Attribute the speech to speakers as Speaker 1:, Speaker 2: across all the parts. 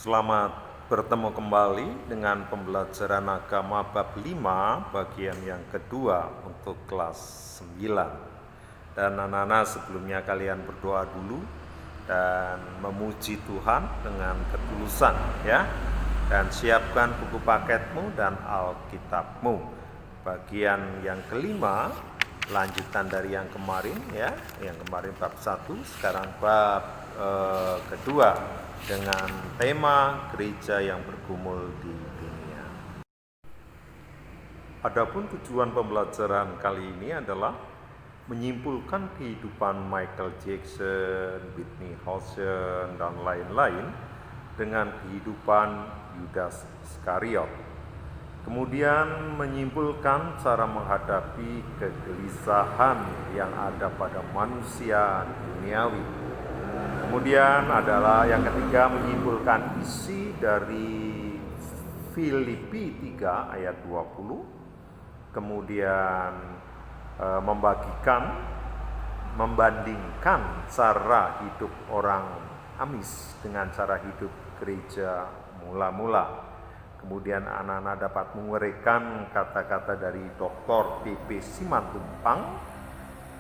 Speaker 1: Selamat bertemu kembali dengan pembelajaran agama bab 5 bagian yang kedua untuk kelas 9. Dan anak-anak, sebelumnya kalian berdoa dulu dan memuji Tuhan dengan ketulusan ya. Dan siapkan buku paketmu dan Alkitabmu. Bagian yang kelima, lanjutan dari yang kemarin ya. Yang kemarin bab 1, sekarang bab kedua dengan tema gereja yang bergumul di dunia. Adapun tujuan pembelajaran kali ini adalah menyimpulkan kehidupan Michael Jackson, Whitney Houston, dan lain-lain dengan kehidupan Yudas Iskariot. Kemudian menyimpulkan cara menghadapi kegelisahan yang ada pada manusia duniawi. Kemudian adalah yang ketiga, menyimpulkan isi dari Filipi 3 ayat 20. Kemudian membandingkan cara hidup orang Amis dengan cara hidup gereja mula-mula. Kemudian anak-anak dapat menguraikan kata-kata dari Dr. P.P. Simantumpang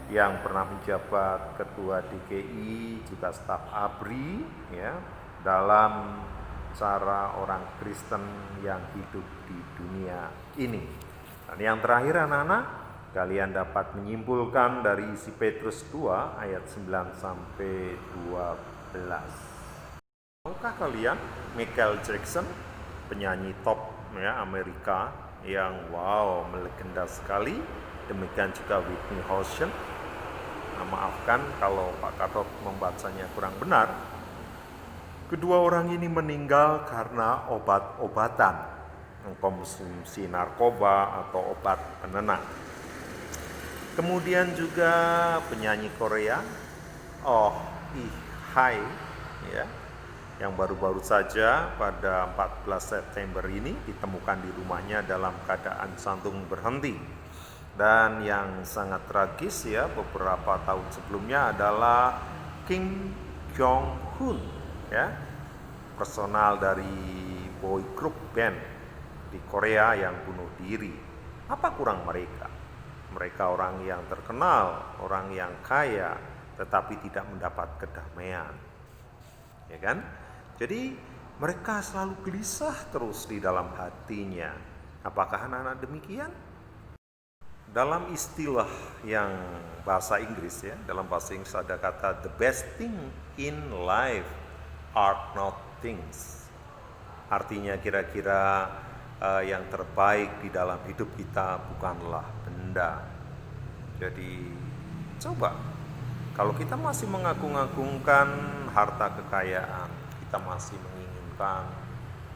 Speaker 1: yang pernah menjabat ketua DKI, juga staf ABRI ya, dalam cara orang Kristen yang hidup di dunia ini. Dan yang terakhir anak-anak, kalian dapat menyimpulkan dari isi Petrus 2 ayat 9 sampai 12. Tahukah kalian Michael Jackson, penyanyi top ya Amerika yang melegenda sekali, demikian juga Whitney Houston. Maafkan kalau Pak Kadot membacanya kurang benar. Kedua orang ini meninggal karena obat-obatan, konsumsi narkoba atau obat penenang. Kemudian juga penyanyi Korea, Oh Lee ya, yang baru-baru saja pada 14 September ini ditemukan di rumahnya dalam keadaan jantung berhenti. Dan yang sangat tragis ya, beberapa tahun sebelumnya adalah Kim Jong Un ya, personal dari boy group band di Korea yang bunuh diri. Apa kurang mereka? Mereka orang yang terkenal, orang yang kaya, tetapi tidak mendapat kedamaian. Ya kan? Jadi mereka selalu gelisah terus di dalam hatinya. Apakah anak-anak demikian? Dalam istilah yang bahasa Inggris ya, dalam bahasa Inggris ada kata the best thing in life are not things. Artinya kira-kira yang terbaik di dalam hidup kita bukanlah benda. Jadi coba, kalau kita masih mengagung-agungkan harta kekayaan, kita masih menginginkan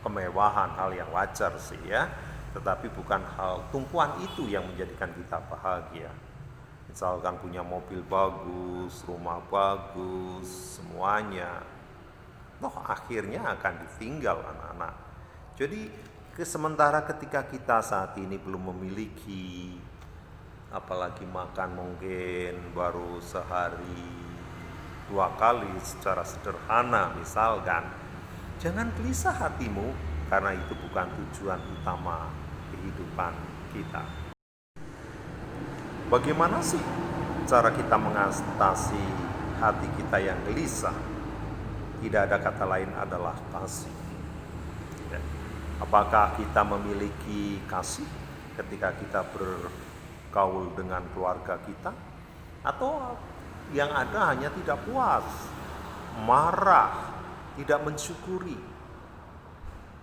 Speaker 1: kemewahan, hal yang wajar sih ya, tetapi bukan hal tumpuan itu yang menjadikan kita bahagia. Misalkan punya mobil bagus, rumah bagus, semuanya toh akhirnya akan ditinggal anak-anak. Jadi sementara ketika kita saat ini belum memiliki, apalagi makan mungkin baru sehari 2 kali secara sederhana misalkan, jangan gelisah hatimu, karena itu bukan tujuan utama kehidupan kita. Bagaimana sih cara kita mengatasi hati kita yang gelisah? Tidak ada kata lain adalah kasih. Apakah kita memiliki kasih ketika kita bergaul dengan keluarga kita? Atau yang ada hanya tidak puas, marah, tidak mensyukuri,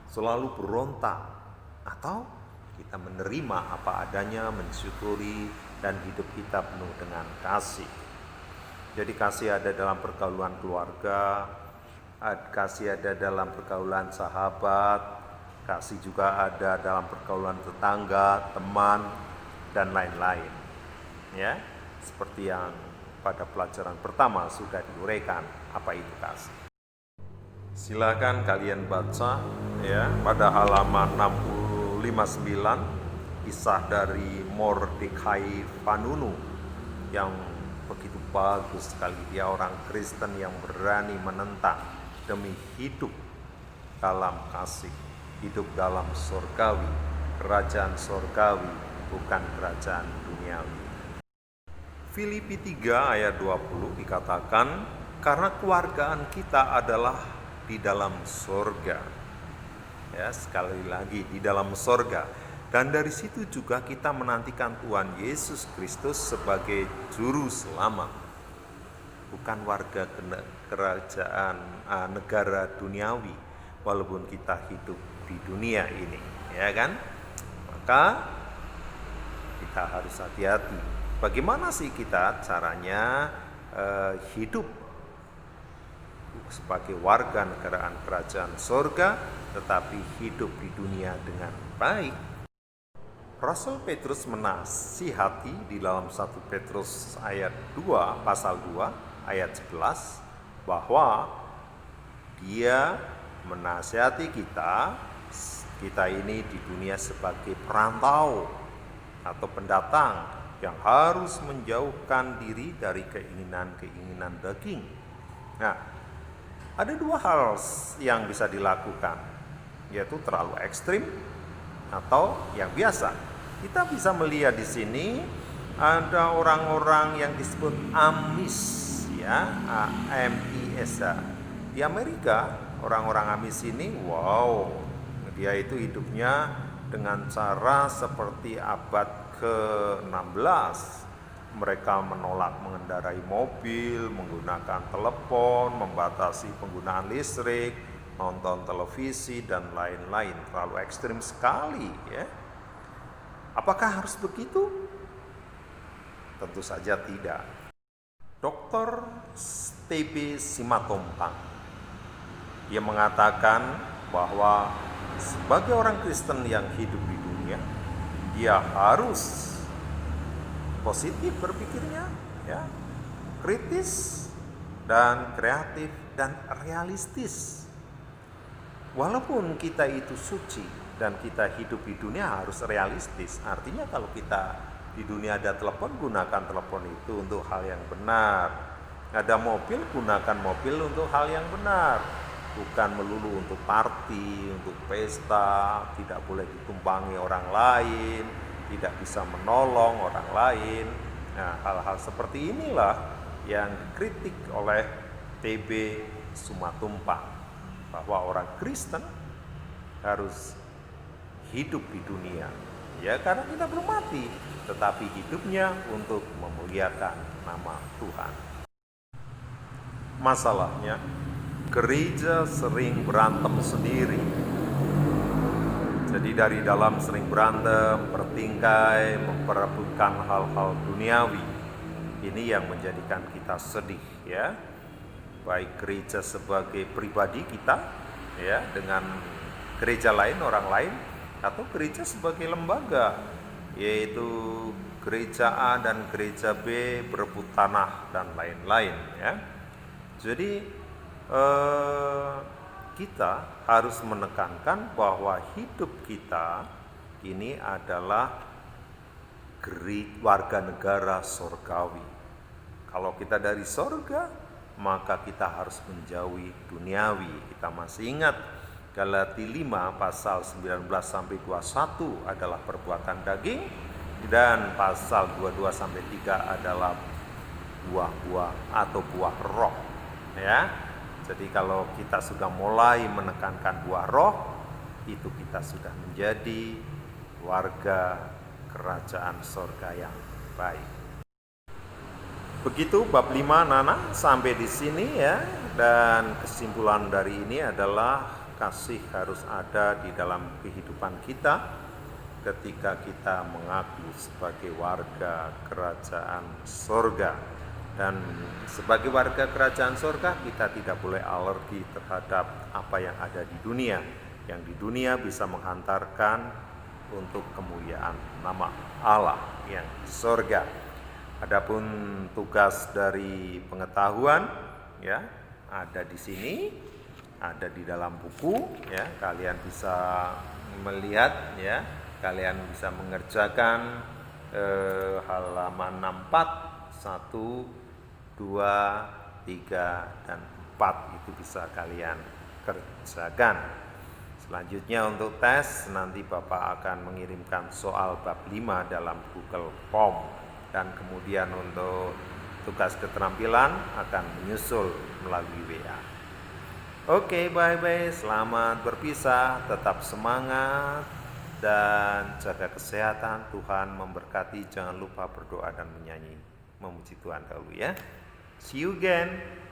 Speaker 1: selalu berontak? Atau kita menerima apa adanya, mensyukuri, dan hidup kita penuh dengan kasih? Jadi kasih ada dalam pergaulan keluarga, kasih ada dalam pergaulan sahabat, kasih juga ada dalam pergaulan tetangga, teman, dan lain-lain ya, seperti yang pada pelajaran pertama sudah diuraikan apa itu kasih. Silakan kalian baca ya pada halaman 659 kisah dari Mordekai Vanunu yang begitu bagus sekali. Dia orang Kristen yang berani menentang demi hidup dalam kasih, hidup dalam surgawi, kerajaan surgawi, bukan kerajaan duniawi. Filipi 3 ayat 20 dikatakan, karena kewargaan kita adalah di dalam surga. Ya, sekali lagi di dalam surga. Dan dari situ juga kita menantikan Tuhan Yesus Kristus sebagai juru selamat. Bukan warga kerajaan negara duniawi, walaupun kita hidup di dunia ini, ya kan? Maka kita harus hati-hati. Bagaimana sih kita caranya hidup sebagai warga negaraan kerajaan surga, tetapi hidup di dunia dengan baik? Rasul Petrus menasihati di dalam 1 Petrus ayat 2, pasal 2, ayat 11, bahwa dia menasihati kita ini di dunia sebagai perantau atau pendatang yang harus menjauhkan diri dari keinginan-keinginan daging. Nah, ada dua hal yang bisa dilakukan, yaitu terlalu ekstrim atau yang biasa. Kita bisa melihat di sini ada orang-orang yang disebut Amis, ya, AMIS. Di Amerika, orang-orang Amis ini, wow, dia itu hidupnya dengan cara seperti abad ke-16. Mereka menolak mengendarai mobil, menggunakan telepon, membatasi penggunaan listrik, nonton televisi, dan lain-lain. Terlalu ekstrim sekali, ya. Apakah harus begitu? Tentu saja tidak. Dr. T.B. Simatupang, dia mengatakan bahwa sebagai orang Kristen yang hidup di dunia, dia harus positif berpikirnya, ya, kritis dan kreatif dan realistis. Walaupun kita itu suci dan kita hidup di dunia harus realistis. Artinya kalau kita di dunia ada telepon, gunakan telepon itu untuk hal yang benar. Ada mobil, gunakan mobil untuk hal yang benar. Bukan melulu untuk party, untuk pesta, tidak boleh ditumpangi orang lain, tidak bisa menolong orang lain. Nah, hal-hal seperti inilah yang dikritik oleh T.B. Simatupang, bahwa orang Kristen harus hidup di dunia, ya, karena kita belum mati, tetapi hidupnya untuk memuliakan nama Tuhan. Masalahnya, gereja sering berantem sendiri. Jadi dari dalam sering berantem, bertingkai, memperebutkan hal-hal duniawi. Ini yang menjadikan kita sedih, ya. Baik gereja sebagai pribadi kita, ya, dengan gereja lain, orang lain, atau gereja sebagai lembaga, yaitu gereja A dan gereja B berebut tanah dan lain-lain, ya. Jadi kita harus menekankan bahwa hidup kita ini adalah warga negara surgawi. Kalau kita dari surga, maka kita harus menjauhi duniawi. Kita masih ingat Galati 5 pasal 19 sampai 21 adalah perbuatan daging, dan pasal 22 sampai 3 adalah buah-buah atau buah roh, ya. Jadi kalau kita sudah mulai menekankan buah roh, itu kita sudah menjadi warga kerajaan surga yang baik. Begitu bab 5 Nana sampai di sini, ya. Dan kesimpulan dari ini adalah kasih harus ada di dalam kehidupan kita ketika kita mengaku sebagai warga kerajaan surga. Dan sebagai warga kerajaan surga, kita tidak boleh alergi terhadap apa yang ada di dunia. Yang di dunia bisa menghantarkan untuk kemuliaan nama Allah yang di surga. Adapun tugas dari pengetahuan, ya, ada di sini, ada di dalam buku, ya. Kalian bisa melihat, ya. Kalian bisa mengerjakan halaman 64, 1, 2, 3, dan 4 itu bisa kalian kerjakan. Selanjutnya untuk tes, nanti Bapak akan mengirimkan soal bab 5 dalam Google Form, dan kemudian untuk tugas keterampilan akan menyusul melalui WA. Oke, bye-bye, selamat berpisah, tetap semangat dan jaga kesehatan. Tuhan memberkati. Jangan lupa berdoa dan menyanyi, memuji Tuhan dahulu ya. See you again.